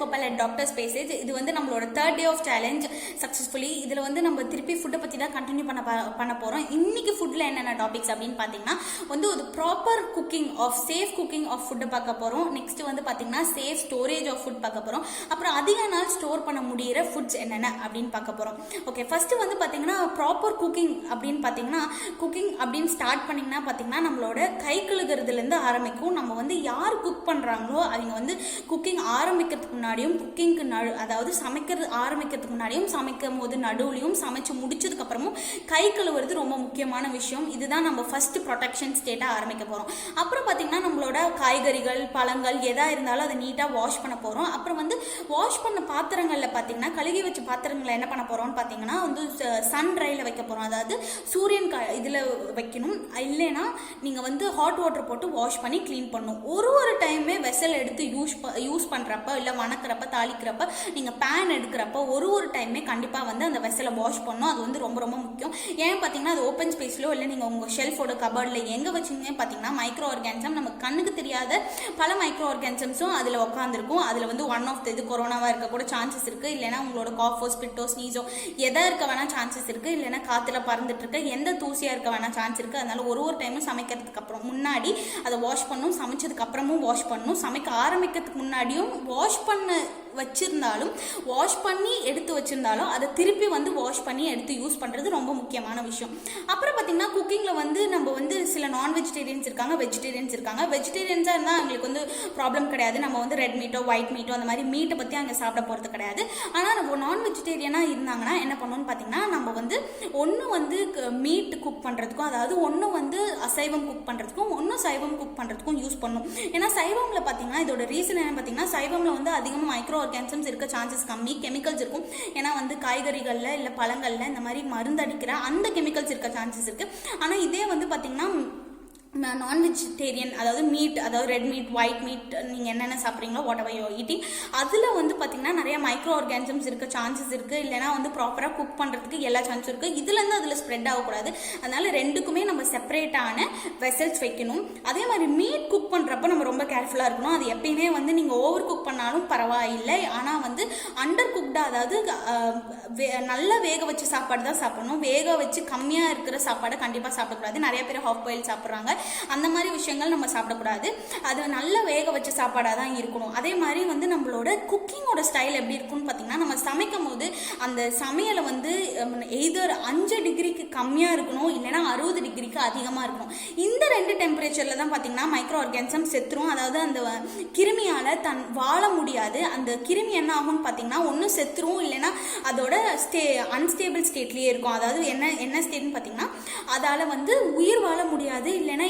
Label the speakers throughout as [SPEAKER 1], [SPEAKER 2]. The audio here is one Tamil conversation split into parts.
[SPEAKER 1] Gopal at doctors passage. இது வந்து நம்மளோட 3rd day of challenge successfully. இதில் வந்து நம்ம திருப்பி ஃபுட்டை பற்றி தான் கண்டினியூ பண்ண போகிறோம். இன்னைக்கு ஃபுட்டில் என்னென்ன டாபிக்ஸ் அப்படின்னு பார்த்தீங்கன்னா வந்து ஒரு proper cooking of safe cooking of ஃபுட்டை பார்க்க போகிறோம். நெக்ஸ்ட் வந்து பார்த்தீங்கன்னா சேஃப் ஸ்டோரேஜ் ஆஃப் ஃபுட் பார்க்க போகிறோம். அப்புறம் அதிக நாள் ஸ்டோர் பண்ண முடியிற ஃபுட்ஸ் என்னென்ன அப்படின்னு பார்க்க போகிறோம். ஓகே, ஃபர்ஸ்ட் வந்து பார்த்தீங்கன்னா ப்ராப்பர் குக்கிங் அப்படின்னு பார்த்தீங்கன்னா குக்கிங் அப்படின்னு ஸ்டார்ட் பண்ணிங்கன்னா பார்த்தீங்கன்னா நம்மளோட கை கழுகுறதுலேருந்து ஆரம்பிக்கும். நம்ம வந்து யார் குக் பண்ணுறாங்களோ அவங்க வந்து குக்கிங் ஆரம்பிக்கிறதுக்கு முன்னாடியும் குக்கிங்க்கு அதாவது சமைக்கிறது ஆரம்பிக்கிறதுக்கு முன்னாடியும் சமைக்கும் போது நடுவுலையும் சமைச்சு முடிச்சதுக்கு அப்புறமும் கை கழுவுறது ரொம்ப முக்கியமான விஷயம். இதுதான் நம்ம ஃபர்ஸ்ட் ப்ரொடெக்ஷன் ஸ்டேட்டாக ஆரம்பிக்க போகிறோம். அப்புறம் பார்த்தீங்கன்னா நம்மளோட காய்கறிகள் பழங்கள் எதா இருந்தாலும் அதை நீட்டாக வாஷ் பண்ண போகிறோம். அப்புறம் வந்து வாஷ் பண்ண பாத்திரங்களில் பார்த்தீங்கன்னா கழுகி வச்ச பாத்திரங்களை என்ன பண்ண போகிறோம்னு பார்த்தீங்கன்னா வந்து சன் ட்ரையில் வைக்க போகிறோம். அதாவது சூரியன் இதில் வைக்கணும். இல்லைன்னா நீங்கள் வந்து ஹாட் வாட்டர் போட்டு வாஷ் பண்ணி க்ளீன் பண்ணணும். ஒரு டைமே வெசல் எடுத்து யூஸ் பண்ணுறப்ப இல்லை வணக்கிறப்ப தாளிக்கிறப்ப நீங்கள் பேன் எடுக்கிறப்ப ஒரு டைமே கண்டிப்பாக வந்து அந்த வெசலை வாஷ் பண்ணணும். அது வந்து ரொம்ப ரொம்ப முக்கியம். ஏன் பார்த்தீங்கன்னா அது ஓப்பன் ஸ்பேஸ்லோ இல்லை நீங்கள் உங்கள் ஷெல்ஃபோட கபர்டில் எங்கே வச்சிங்க பார்த்தீங்கன்னா மைக்ரோ ஆர்கானிசம் நமக்கு கண்ணுக்கு தெரியாத பல மைக்ரோ ஆர்கானிசம்ஸும் அதில் உட்காந்துருக்கும். அதில் வந்து ஒன் ஆஃப் இது கொரோனாவாக இருக்க கூட சான்சஸ் இருக்குது. இல்லைன்னா உங்களோட காஃபோ ஸ்பிட்டோ ஸ்னீஸோ எதா இருக்க வேணால் சான்சஸ் இருக்குது. இல்லைன்னா காற்றுல பறந்துட்டு இருக்க எந்த தூசியாக இருக்க வேணால் சான்ஸ் இருக்குது. அதனால ஒரு டைமும் சமைக்கிறதுக்கு அப்புறம் முன்னாடி அதை வாஷ் பண்ணணும். சமைச்சதுக்கு அப்புறமும் வாஷ் பண்ணணும். சமைக்க ஆரம்பிக்கிறதுக்கு முன்னாடியும் வாஷ் பண்ண வச்சிருந்தாலும் வாஷ் பண்ணி எடுத்து வச்சிருந்தாலும் அதை திருப்பி வந்து வாஷ் பண்ணி எடுத்து யூஸ் பண்ணுறது ரொம்ப முக்கியமான விஷயம். அப்புறம் பார்த்தீங்கன்னா குக்கிங்கில் வந்து நம்ம வந்து சில நான் வெஜிடேரியன்ஸ் இருக்காங்க, வெஜிடேரியன்ஸ் இருக்காங்க. வெஜிடேரியன்ஸாக இருந்தால் அவங்களுக்கு வந்து ப்ராப்ளம் கிடையாது. நம்ம வந்து ரெட் மீட்டோ ஒயிட் மீட்டோ அந்த மாதிரி மீட்டை பற்றி அங்கே சாப்பிட போகிறது கிடையாது. ஆனால் நம்ம நான் வெஜிடேரியனாக இருந்தாங்கன்னா என்ன பண்ணணும்னு பார்த்தீங்கன்னா நம்ம வந்து ஒன்று வந்து மீட் குக் பண்ணுறதுக்கும் அதாவது ஒன்று வந்து அசைவம் குக் பண்ணுறதுக்கும் ஒன்று சைவம் குக் பண்ணுறதுக்கும் யூஸ் பண்ணணும். ஏன்னா சைவமில் பார்த்தீங்கன்னா இதோட ரீசன் என்ன பார்த்தீங்கன்னா சைவமில் வந்து அதிகமாக மைக்ரோ ஆர்கானிசம்ஸ் இருக்க சான்சஸ் கம்மி, கெமிக்கல்ஸ் இருக்கும். ஏன்னா வந்து காய்கறிகளில் இல்லை பழங்களில் இந்த மாதிரி மருந்து அடிக்கிற அந்த கெமிக்கல்ஸ் இருக்க சான்சஸ் இருக்குது. ஆனால் இதே வந்து பார்த்தீங்கன்னா நான் வெஜிடேரியன் அதாவது மீட் அதாவது ரெட் மீட் ஒயிட் மீட் நீங்கள் என்னென்ன சாப்பிட்றீங்களோ வாட் எவர் யூ ஈட்டிங் அதில் வந்து பார்த்தீங்கன்னா நிறைய மைக்ரோ ஆர்கானிசம்ஸ் இருக்க சான்சஸ் இருக்குது. இல்லைனா வந்து ப்ராப்பராக குக் பண்ணுறதுக்கு எல்லா சான்ஸும் இருக்குது. இதுலேருந்து அதில் ஸ்ப்ரெட் ஆகக்கூடாது. அதனால ரெண்டுக்குமே நம்ம செப்பரேட்டான வெசல்ஸ் வைக்கணும். அதே மாதிரி மீட் குக் பண்ணுறப்ப நம்ம ரொம்ப கேர்ஃபுல்லாக இருக்கணும். அது எப்பயுமே வந்து நீங்கள் ஓவர் குக் பண்ணாலும் பரவாயில்லை. ஆனால் வந்து அண்டர் குக்டாக அதாவது நல்லா வேக வச்சு சாப்பாடு தான் சாப்பிடணும். வேக வச்சு கம்மியாக இருக்கிற சாப்பாடை கண்டிப்பாக சாப்பிடக்கூடாது. நிறைய பேர் ஹாஃப் பாயில் சாப்பிட்றாங்க. அந்த மாதிரி விஷயங்கள் நம்ம சாப்பிடக்கூடாது. அது நல்ல வேக வச்ச சாப்பாடாக தான் இருக்கணும். அதே மாதிரி வந்து நம்மளோட குக்கிங்கோட ஸ்டைல் எப்படி இருக்குன்னு பார்த்தீங்கன்னா நம்ம சமைக்கும் போது அந்த சமையலை வந்து எய்தர் 5 டிகிரிக்கு கம்மியாக இருக்கணும் இல்லைன்னா 60 டிகிரிக்கு அதிகமாக இருக்கணும். இந்த 2 டெம்பரேச்சரில் தான் பார்த்தீங்கன்னா மைக்ரோ ஆர்கானிசம் செத்துரும். அதாவது அந்த கிருமியால் வாழ முடியாது. அந்த கிருமி என்ன ஆகும்னு பார்த்தீங்கன்னா ஒன்று செத்துரும் இல்லைன்னா அதோட அன்ஸ்டேபிள் ஸ்டேட்லேயே இருக்கும். அதாவது என்ன ஸ்டேட்னு பார்த்தீங்கன்னா அதால் வந்து உயிர் வாழ முடியாது இல்லைன்னா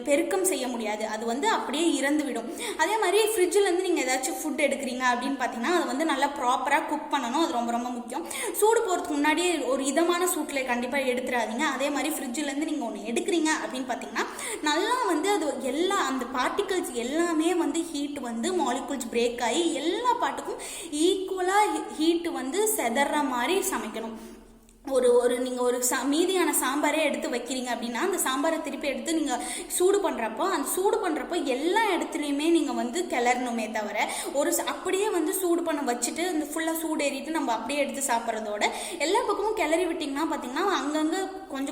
[SPEAKER 1] பெருக்கம் செய்ய முடியாது. அது வந்து அப்படியே இறந்து விடும். அதே மாதிரி ஃப்ரிட்ஜிலேருந்து நீங்கள் ஏதாச்சும் ஃபுட் எடுக்கிறீங்க அப்படின்னு பார்த்தீங்கன்னா அது வந்து நல்லா ப்ராப்பராக குக் பண்ணணும். அது ரொம்ப ரொம்ப முக்கியம். சூடு போகிறதுக்கு முன்னாடி ஒரு இதமான சூட்டில் கண்டிப்பாக எடுத்துடாதீங்க. அதே மாதிரி ஃப்ரிட்ஜிலேருந்து நீங்கள் ஒன்று எடுக்கிறீங்க அப்படின்னு பார்த்தீங்கன்னா நல்லா வந்து அது எல்லா அந்த பார்ட்டிகல்ஸ் எல்லாமே வந்து ஹீட் வந்து மாலிகுல்ஸ் பிரேக் ஆகி எல்லா பாட்டுக்கும் ஈக்குவலாக ஹீட்டு வந்து செதற மாதிரி சமைக்கணும். நீங்கள் ஒரு மீதியான சாம்பாரே எடுத்து வைக்கிறீங்க அப்படின்னா அந்த சாம்பாரை திருப்பி எடுத்து நீங்கள் சூடு பண்ணுறப்போ எல்லா இடத்துலையுமே நீங்கள் வந்து கிளறணுமே தவிர அப்படியே வந்து சூடு பண்ண வச்சுட்டு அந்த ஃபுல்லாக சூடு ஏறிட்டு நம்ம அப்படியே எடுத்து சாப்பிட்றதோட எல்லா பக்கமும் கிளறி விட்டிங்கன்னா பார்த்தீங்கன்னா அங்கங்கே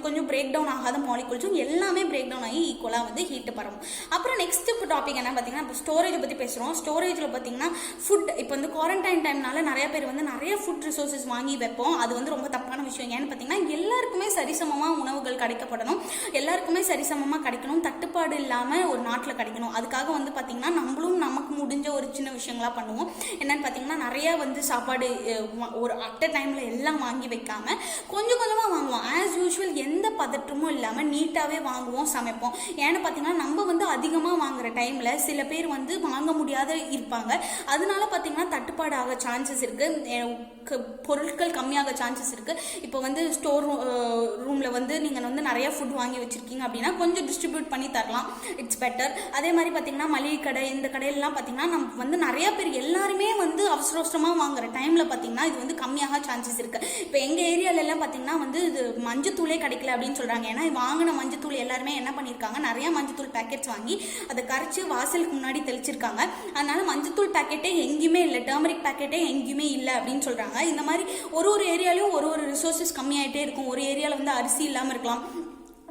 [SPEAKER 1] கொஞ்சம் பிரேக் டவுன் ஆகாத மாலிகுல்ஸும் எல்லாமே பிரேக் டவுன் ஆகி ஈக்குவலாக வந்து ஹீட்டு பரவும். அப்புறம் நெக்ஸ்ட் டாபிக் என்ன பார்த்தீங்கன்னா இப்போ ஸ்டோரேஜை பற்றி பேசுகிறோம். ஸ்டோரேஜில் பார்த்தீங்கன்னா ஃபுட் இப்போ வந்து குவாரண்டைன் டைம்னால நிறைய பேர் வந்து நிறைய ஃபுட் ரிசோர்ஸஸ் வாங்கி வைப்போம். அது வந்து ரொம்ப தப்பான விஷயம். ஏன்னு பார்த்தீங்கன்னா எல்லாருக்குமே சரிசமமாக உணவுகள் கிடைக்கப்படணும். எல்லாருக்குமே சரிசமமாக கிடைக்கணும். தட்டுப்பாடு இல்லாமல் ஒரு நாட்டில் கிடைக்கணும். அதுக்காக வந்து பார்த்தீங்கன்னா நம்மளும் நமக்கு முடிஞ்ச ஒரு சின்ன விஷயங்களா பண்ணுவோம். என்னன்னு பார்த்தீங்கன்னா நிறைய வந்து சாப்பாடு ஒரு அட் அ டைமில் எல்லாம் வாங்கி வைக்காம கொஞ்சமாக வாங்குவோம். ஆஸ் யூஷுவல் எந்த பதற்றமும் இல்லாமல் நீட்டாகவே வாங்குவோம், சமைப்போம். ஏன்னு பார்த்தீங்கன்னா நம்ம வந்து அதிகமாக வாங்குற டைமில் சில பேர் வந்து வாங்க முடியாத இருப்பாங்க. அதனால பார்த்தீங்கன்னா தட்டுப்பாடு ஆக சான்சஸ் இருக்குது. பொருட்கள் கம்மியாக சான்சஸ் இருக்குது. இப்போ வந்து ஸ்டோர் ரூமில் வந்து நீங்கள் வந்து நிறைய ஃபுட் வாங்கி வச்சுருக்கீங்க அப்படின்னா கொஞ்சம் டிஸ்ட்ரிபியூட் பண்ணி தரலாம். It's better. அதே மாதிரி பார்த்தீங்கன்னா மளிகை கடை இந்த கடையிலலாம் பார்த்தீங்கன்னா நம்ம வந்து நிறைய பேர் எல்லாருமே வந்து அவசரமாக வாங்குற டைமில் பார்த்தீங்கன்னா இது வந்து கம்மியாக சான்சஸ் இருக்குது. இப்போ எங்கள் ஏரியாலெல்லாம் பார்த்தீங்கன்னா வந்து இது மஞ்சத்தூளே கிடைக்கல அப்படின்னு சொல்கிறாங்க. ஏன்னா வாங்கின மஞ்சத்தூள் எல்லாருமே என்ன பண்ணியிருக்காங்க, நிறைய மஞ்சத்தூள் பேக்கெட்ஸ் வாங்கி அதை கரைச்சி வாசலுக்கு முன்னாடி தெளிச்சிருக்காங்க. அதனால மஞ்சத்தூள் பேக்கெட்டே எங்கேயுமே இல்லை, டர்மரிக் பேக்கெட்டே எங்கேயுமே இல்லை அப்படின்னு சொல்கிறாங்க. இந்த மாதிரி ஒரு ஏரியாலையும் ஒரு ரிசோர்ஸஸ் கம்மியாயிட்டே இருக்கும். ஒரு ஏரியாவில் வந்து அரிசி இல்லாமல் இருக்கலாம்,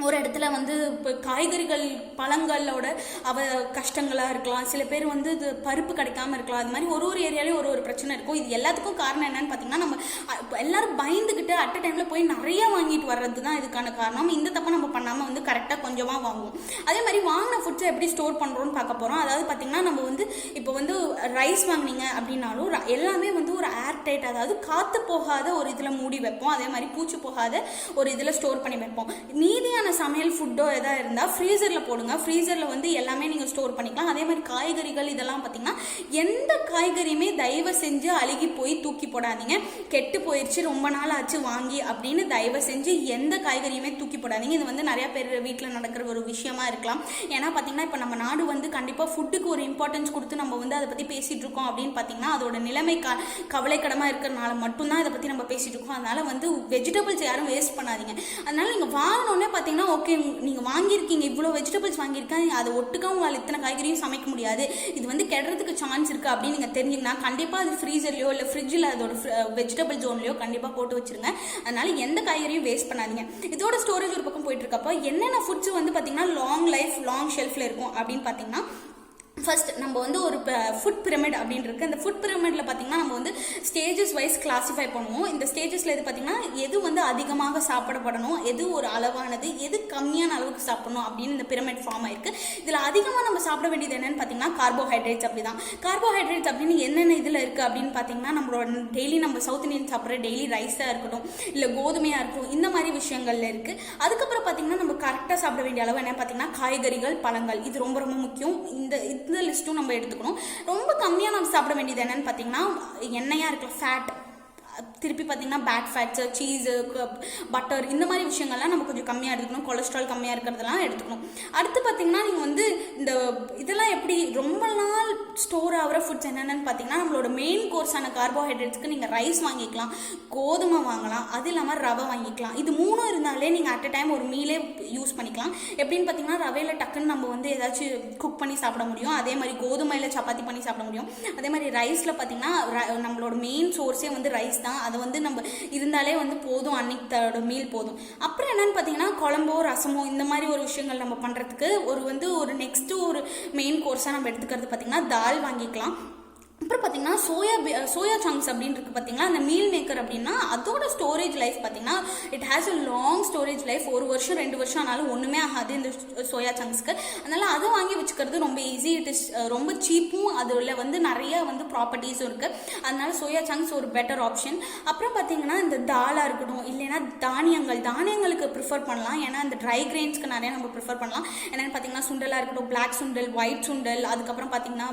[SPEAKER 1] ஒரு இடத்துல வந்து இப்போ காய்கறிகள் பழங்களோட கஷ்டங்களாக இருக்கலாம், சில பேர் வந்து இது பருப்பு கிடைக்காம இருக்கலாம். அது மாதிரி ஒரு ஏரியாலையும் ஒரு பிரச்சனை இருக்கும். இது எல்லாத்துக்கும் காரணம் என்னன்னு பார்த்தீங்கன்னா, நம்ம எல்லாரும் பயந்துக்கிட்டு அட் அ டைமில் போய் நிறைய வாங்கிட்டு வர்றது தான் இதுக்கான காரணம். இந்த தப்பை நம்ம பண்ணாமல் வந்து கரெக்டாக கொஞ்சமாக வாங்குவோம். அதே மாதிரி வாங்கின ஃபுட்ஸை எப்படி ஸ்டோர் பண்ணுறோன்னு பார்க்க போகிறோம். அதாவது பார்த்தீங்கன்னா, நம்ம வந்து இப்போ வந்து ரைஸ் வாங்கினீங்க அப்படின்னாலும் எல்லாமே வந்து ஒரு ஏர் டைட், அதாவது காற்று போகாத ஒரு இதில் மூடி வைப்போம். அதே மாதிரி பூச்சி போகாத ஒரு இதில் ஸ்டோர் பண்ணி வைப்போம். மீதியான சமையல் ஃபுட்டோ எதாவது இருந்தால் ஃப்ரீசரில் போடுங்க. ஃப்ரீசரில் வந்து எல்லாமே நீங்கள் ஸ்டோர் பண்ணிக்கலாம். அதே மாதிரி காய்கறிகள் இதெல்லாம் பார்த்தீங்கன்னா, எந்த காய்கறியுமே தயவு செஞ்சு அழுகி போய் தூக்கி போடாதீங்க. கெட்டு போயிடுச்சு, ரொம்ப நாள் ஆச்சு வாங்கி அப்படின்னு தயவு செஞ்சு எந்த காய்கறியுமே தூக்கி போடாதீங்க. இது வந்து நிறைய பேர் வீட்டில் நடக்கிற ஒரு விஷயமா இருக்கலாம். ஏன்னா பார்த்தீங்கன்னா, இப்போ நம்ம நாடு வந்து கண்டிப்பாக ஃபுட்டுக்கு ஒரு இம்பார்ட்டன்ஸ் கொடுத்து நம்ம வந்து அதை பற்றி பேசிகிட்டு இருக்கோம் அப்படின்னு பார்த்தீங்கன்னா, அதோட நிலைமை கவலைக்கிடமாக இருக்கிறனால மட்டும்தான் இதை பற்றி நம்ம பேசிகிட்டு இருக்கோம். அதனால வந்து வெஜிடபிள்ஸ் யாரும் வேஸ்ட் பண்ணாதீங்க. அதனால நீங்கள் வாங்கினோடனே பார்த்தீங்கன்னா, ஓகே நீங்கள் வாங்கியிருக்கீங்க, இவ்வளோ வெஜிடபிள்ஸ் வாங்கியிருக்கேன், அதை ஒட்டுக்காக உங்களால் இத்தனை காய்கறியும் சமைக்க முடியாது, இது வந்து கெடுறதுக்கு சான்ஸ் இருக்குது அப்படின்னு நீங்கள் தெரிஞ்சிங்கன்னா கண்டிப்பாக அது ஃப்ரீசர்லையோ இல்லை ஃப்ரிட்ஜில் அதோட வெஜிடபிள் ஜோன்லையோ கண்டிப்பாக போட்டு வச்சுருங்க. அதனால எந்த காய்கறியும் வேஸ்ட் பண்ணாதீங்க. இதோட ஸ்டோரேஜ் ஒரு பக்கம் போயிட்டு இருக்கப்போ என்னென்ன ஃபுட்ஸ் வந்து பார்த்தீங்கன்னா லாங் லைஃப் லாங் ஷெல்ஃபில் இருக்கும் அப்படின்னு பார்த்தீங்கன்னா, ஃபர்ஸ்ட் நம்ம வந்து ஒரு ஃபுட் பிரமிட் அப்படின்னு இருக்கு. அந்த ஃபுட் பிரமிட்ல பார்த்தீங்கன்னா நம்ம வந்து ஸ்டேஜஸ் வைஸ் கிளாஸிஃபை பண்ணுவோம். இந்த ஸ்டேஜஸ்ல எது பார்த்தீங்கன்னா, எது வந்து அதிகமாக சாப்பிடப்படணும், எது ஒரு அளவானது, எது கம்மியான அளவுக்கு சாப்பிடணும் அப்படின்னு இந்த பிரமிட் ஃபார்ம் ஆயிருக்கு. இதில் அதிகமாக நம்ம சாப்பிட வேண்டியது என்னன்னு பார்த்தீங்கன்னா கார்போஹைட்ரேட்ஸ். அப்படிதான் கார்போஹைட்ரேட்ஸ் அப்படின்னு என்னென்ன இதில் இருக்குது அப்படின்னு பார்த்தீங்கன்னா, நம்மளோட டெய்லி நம்ம சவுத் இந்தியன் சாப்பிட்ற டெய்லி ரைஸாக இருக்கட்டும், இல்லை கோதுமையாக இருக்கட்டும், இந்த மாதிரி விஷயங்கள்ல இருக்குது. அதுக்கப்புறம் பார்த்தீங்கன்னா நம்ம கரெக்டாக சாப்பிட வேண்டிய அளவு என்ன பார்த்தீங்கன்னா காய்கறிகள், பழங்கள், இது ரொம்ப ரொம்ப முக்கியம். இந்த லிஸ்ட்டும் நம்ம எடுத்துக்கணும். ரொம்ப கம்மியாக நம்ம சாப்பிட வேண்டியது என்னன்னு பார்த்தீங்கன்னா, எண்ணெயாக இருக்கலாம், ஃபேட், திருப்பி பார்த்தீங்கன்னா பேட் ஃபேட்ஸு, சீஸு, பட்டர், இந்த மாதிரி விஷயங்கள்லாம் நம்ம கொஞ்சம் கம்மியாக எடுத்துக்கணும். கொலஸ்ட்ரால் கம்மியாக இருக்கிறதெல்லாம் எடுத்துக்கணும். அடுத்து பார்த்தீங்கன்னா, நீங்கள் வந்து இந்த இதெல்லாம் எப்படி ரொம்ப நாள் ஸ்டோர் ஆகிற ஃபுட்ஸ் என்னென்னு பார்த்தீங்கன்னா, நம்மளோட மெயின் கோர்ஸான கார்போஹைட்ரேட்ஸ்க்கு நீங்கள் ரைஸ் வாங்கிக்கலாம், கோதுமை வாங்கலாம், அது இல்லாமல் ரவை வாங்கிக்கலாம். இது மூணும் இருந்தாலே நீங்கள் அட் அ டைம் ஒரு மீலே யூஸ் பண்ணிக்கலாம். எப்படின்னு பார்த்தீங்கன்னா, ரவையில் டக்குன்னு நம்ம வந்து ஏதாச்சும் குக் பண்ணி சாப்பிட முடியும். அதே மாதிரி கோதுமையில் சப்பாத்தி பண்ணி சாப்பிட முடியும். அதே மாதிரி ரைஸில் பார்த்தீங்கன்னா நம்மளோட மெயின் சோர்ஸே வந்து ரைஸ் தான். அதை வந்து நம்ம இருந்தாலே வந்து போதும், அன்னைக்கு மீல் போதும். அப்புறம் என்னன்னு பார்த்தீங்கன்னா, குழம்போ ரசமோ இந்த மாதிரி ஒரு விஷயங்கள் நம்ம பண்ணுறதுக்கு ஒரு நெக்ஸ்ட் ஒரு மெயின் கோர்ஸாக நம்ம எடுத்துக்கிறது பார்த்தீங்கன்னா தால் வாங்கிக்கலாம். அப்புறம் பார்த்தீங்கன்னா சோயா சங்க்ஸ் அப்படின்னு இருக்குது பார்த்தீங்களா, அந்த மீல் மேக்கர் அப்படின்னா அதோட ஸ்டோரேஜ் லைஃப் பார்த்தீங்கன்னா it has a long storage life. 1 வருஷம் 2 வருஷம் ஆனாலும் ஒன்றுமே ஆகாது இந்த சோயா சங்க்ஸ்க்கு. அதனால் அதை வாங்கி வச்சுக்கிறது ரொம்ப ஈஸி. இட் இஸ் ரொம்ப சீப்பும், அதில் வந்து நிறைய வந்து ப்ராப்பர்ட்டிஸும் இருக்குது. அதனால சோயா சங்க்ஸ் ஒரு பெட்டர் ஆப்ஷன். அப்புறம் பார்த்தீங்கன்னா இந்த தாலாக இருக்கட்டும், இல்லைன்னா தானியங்களுக்கு ப்ரிஃபர் பண்ணலாம். ஏன்னா இந்த ட்ரை கிரெயின்ஸ்க்கு நிறைய நம்ம ப்ரிஃபர் பண்ணலாம். என்னென்னு பார்த்தீங்கன்னா சுண்டலாக இருக்கட்டும், பிளாக் சுண்டல், ஒயிட் சுண்டல், அதுக்கப்புறம் பார்த்தீங்கன்னா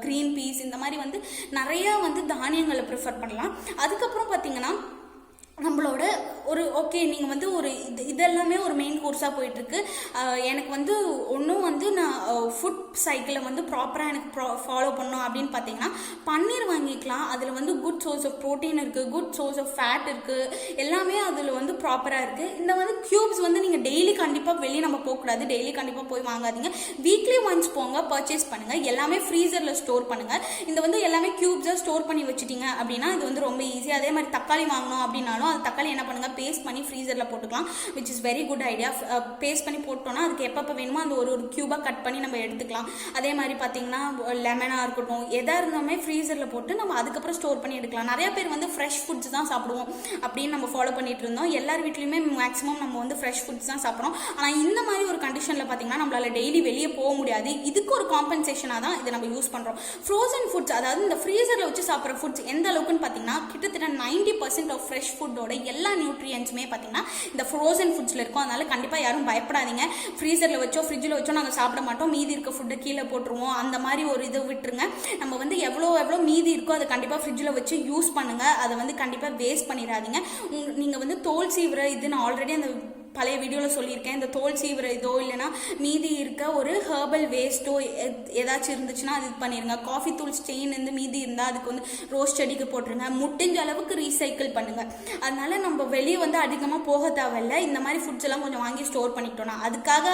[SPEAKER 1] க்ரீன் பீஸ், இந்த மாதிரி வந்து நிறைய வந்து தானியங்களை ப்ரிஃபர் பண்ணலாம். அதுக்கப்புறம் பார்த்தீங்கன்னா நம்மளோட ஓகே நீங்கள் வந்து இதெல்லாமே ஒரு மெயின் கோர்ஸாக போயிட்டுருக்கு. எனக்கு வந்து ஒன்றும் வந்து நான் ஃபுட் சைக்கிளை வந்து ப்ராப்பராக எனக்கு ஃபாலோ பண்ணோம் அப்படின்னு பார்த்தீங்கன்னா, பன்னீர் வாங்கிக்கலாம். அதில் வந்து குட் சோர்ஸ் ஆஃப் ப்ரோட்டீன் இருக்குது, குட் சோர்ஸ் ஆஃப் ஃபேட் இருக்குது, எல்லாமே அதில் வந்து ப்ராப்பராக இருக்குது. இந்த வந்து க்யூப்ஸ் வந்து நீங்கள் டெய்லி கண்டிப்பாக வெளியே நம்ம போகக்கூடாது, டெய்லி கண்டிப்பாக போய் வாங்காதீங்க. வீக்லி ஒன்ஸ் போங்க, பர்ச்சேஸ் பண்ணுங்கள். எல்லாமே ஃப்ரீசரில் ஸ்டோர் பண்ணுங்கள். இந்த வந்து எல்லாமே க்யூப்ஸாக ஸ்டோர் பண்ணி வச்சுட்டீங்க அப்படின்னா இது வந்து ரொம்ப ஈஸி. அதே மாதிரி தக்காளி வாங்கணும் அப்படின்னாலும் அது தக்காளி என்ன பண்ணுங்க, பேஸ்ட் பண்ணி ஃப்ரீசரில் போட்டுக்கலாம், which is very good idea. Paste பண்ணி போட்டோம்னா அதுக்கு எப்பப்போ வேணுமோ அந்த ஒரு கியூபாக கட் பண்ணி நம்ம எடுத்துக்கலாம். அதே மாதிரி பார்த்தீங்கன்னா லெமனாக இருக்கட்டும், எதாக இருந்தாலுமே ஃப்ரீசரில் போட்டு நம்ம அதுக்கப்புறம் ஸ்டோர் பண்ணி எடுக்கலாம். நிறைய பேர் வந்து ஃப்ரெஷ் ஃபுட்ஸ் தான் சாப்பிடுவோம் அப்படின்னு நம்ம ஃபாலோ பண்ணிட்டு இருந்தோம். எல்லார் வீட்லையுமே மேக்ஸிமம் நம்ம வந்து ஃப்ரெஷ் ஃபுட்ஸ் தான் சாப்பிட்றோம். ஆனால் இந்த மாதிரி ஒரு கண்டிஷனில் பார்த்தீங்கன்னா நம்மளால டெய்லி வெளியே போக முடியாது. இதுக்கு ஒரு காம்பன்சேஷனாக தான் இதை நம்ம யூஸ் பண்ணுறோம். ஃப்ரோசன் ஃபுட்ஸ், அதாவது இந்த ஃப்ரீசரில் வச்சு சாப்பிட்ற ஃபுட்ஸ் எந்த அளவுக்குன்னு பார்த்தீங்கன்னா கிட்டத்தட்ட 90% ஆஃப் ஃப்ரெஷ் ஃபுட்டோட எல்லா நியூட்ரியன்ஸுமே பார்த்தீங்கன்னா இந்த ஃப்ரோசன் ஃபுட்ஸில் இருக்கும். அதனால கண்டிப்பாக யாரும் பயப்படாதீங்க. ஃப்ரீசரில் வச்சோ ஃப்ரிட்ஜில் வச்சோ நாங்கள் சாப்பிட மாட்டோம், மீதி இருக்க ஃபுட்டை கீழே போட்டுருவோம், அந்த மாதிரி ஒரு இது விட்டுருங்க. நம்ம வந்து எவ்வளோ மீதி இருக்கோ அதை கண்டிப்பாக ஃப்ரிட்ஜில் வச்சு யூஸ் பண்ணுங்கள். அதை வந்து கண்டிப்பாக வேஸ்ட் பண்ணிடாதீங்க. நீங்கள் வந்து தோல் சீவுற இது நான் ஆல்ரெடி அந்த பழைய வீடியோவில் சொல்லியிருக்கேன். இந்த தோல் சீவுற இதோ இல்லைன்னா மீதி இருக்க ஒரு ஹெர்பல் வேஸ்ட்டோ ஏதாச்சும் இருந்துச்சுன்னா அது இது பண்ணிடுங்க. காஃபி தூள் ஸ்டெயின் வந்து மீதி இருந்தால் அதுக்கு வந்து ரோஸ் செடிக்கு போட்டுருங்க. முடிஞ்ச அளவுக்கு ரீசைக்கிள் பண்ணுங்கள். அதனால நம்ம வெளியே வந்து அதிகமாக போக தேவையில்லை. இந்த மாதிரி ஃபுட்ஸ் எல்லாம் கொஞ்சம் வாங்கி ஸ்டோர் பண்ணிட்டோம்னா, அதுக்காக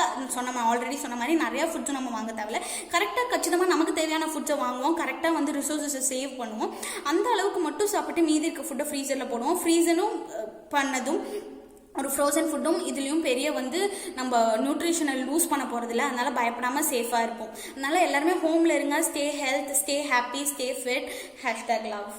[SPEAKER 1] ஆல்ரெடி சொன்ன மாதிரி நிறையா ஃபுட்ஸும் நம்ம வாங்க தேவையில்லை. கரெக்டாக கச்சிதமாக நமக்கு தேவையான ஃபுட்ஸை வாங்குவோம். கரெக்டாக வந்து ரிசோர்ஸஸை சேவ் பண்ணுவோம். அந்த அளவுக்கு மட்டும் சாப்பிட்டு மீதி இருக்க ஃபுட்டை ஃப்ரீசரில் போடுவோம். ஃப்ரீசரும் பண்ணதும் ஒரு ஃப்ரோசன் ஃபுட்டும் இதுலேயும் பெரிய வந்து நம்ம நியூட்ரிஷனல் லூஸ் பண்ண போகிறதில்ல. அதனால் பயப்படாமல் சேஃபாக இருப்போம். அதனால் எல்லாருமே ஹோமில் இருங்க. Stay health, stay happy, stay fit. #love